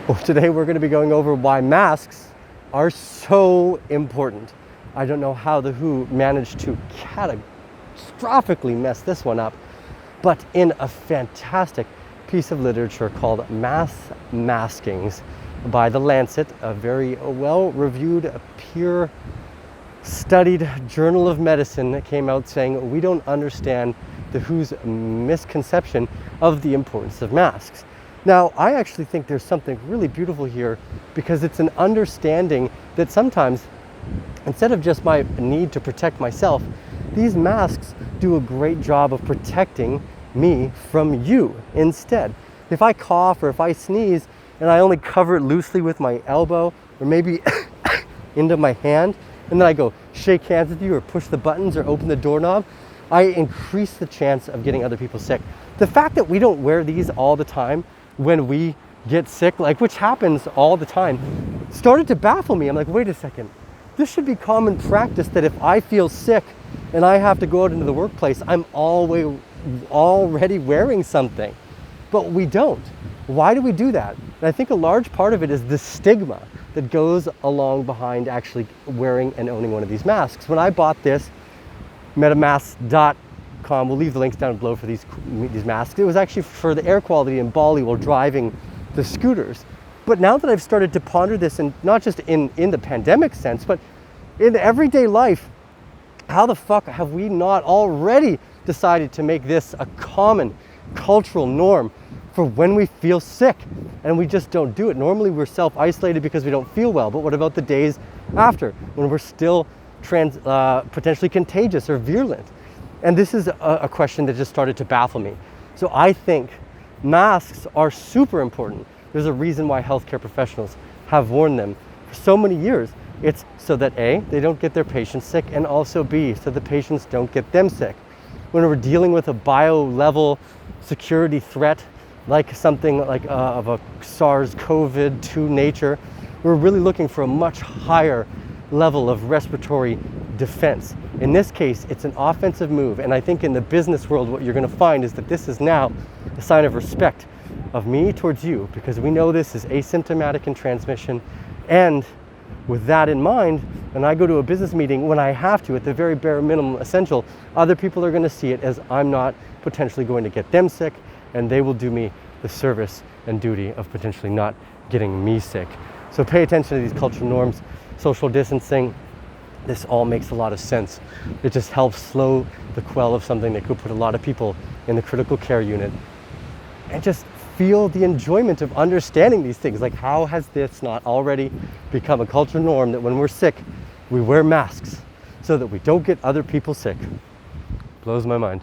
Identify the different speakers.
Speaker 1: Well, today we're going to be going over why masks are so important. I don't know how the WHO managed to catastrophically mess this one up, but in a fantastic piece of literature called Mass Maskings by The Lancet, a very well-reviewed, peer-studied journal of medicine that came out saying we don't understand the WHO's misconception of the importance of masks. Now, I actually think there's something really beautiful here because it's an understanding that sometimes, instead of just my need to protect myself, these masks do a great job of protecting me from you instead. If I cough or if I sneeze and I only cover it loosely with my elbow or maybe into my hand, and then I go shake hands with you or push the buttons or open the doorknob, I increase the chance of getting other people sick. The fact that we don't wear these all the time when we get sick, like which happens all the time, started to baffle me. I'm like, wait a second, this should be common practice that if I feel sick and I have to go out into the workplace, I'm already wearing something. But we don't. Why do we do that? And I think a large part of it is the stigma that goes along behind actually wearing and owning one of these masks. When I bought this, metamask.com, we'll leave the links down below for these masks. It was actually for the air quality in Bali while driving the scooters. But now that I've started to ponder this, and not just in the pandemic sense, but in everyday life, how the fuck have we not already decided to make this a common cultural norm for when we feel sick? And we just don't do it. Normally we're self-isolated because we don't feel well, but what about the days after when we're still potentially contagious or virulent? And this is a question that just started to baffle me. So I think masks are super important. There's a reason why healthcare professionals have worn them for so many years. It's so that A, they don't get their patients sick, and also B, so the patients don't get them sick. When we're dealing with a bio-level security threat, like something like of a SARS-CoV-2 nature, we're really looking for a much higher level of respiratory defense. In this case, it's an offensive move, and I think in the business world what you're going to find is that this is now a sign of respect of me towards you, because we know this is asymptomatic in transmission. And with that in mind, when I go to a business meeting, when I have to, at the very bare minimum essential, other people are going to see it as I'm not potentially going to get them sick, and they will do me the service and duty of potentially not getting me sick. So pay attention to these cultural norms, social distancing. This all makes a lot of sense. It just helps slow the quell of something that could put a lot of people in the critical care unit, and just feel the enjoyment of understanding these things. Like, how has this not already become a cultural norm that when we're sick, we wear masks so that we don't get other people sick? Blows my mind.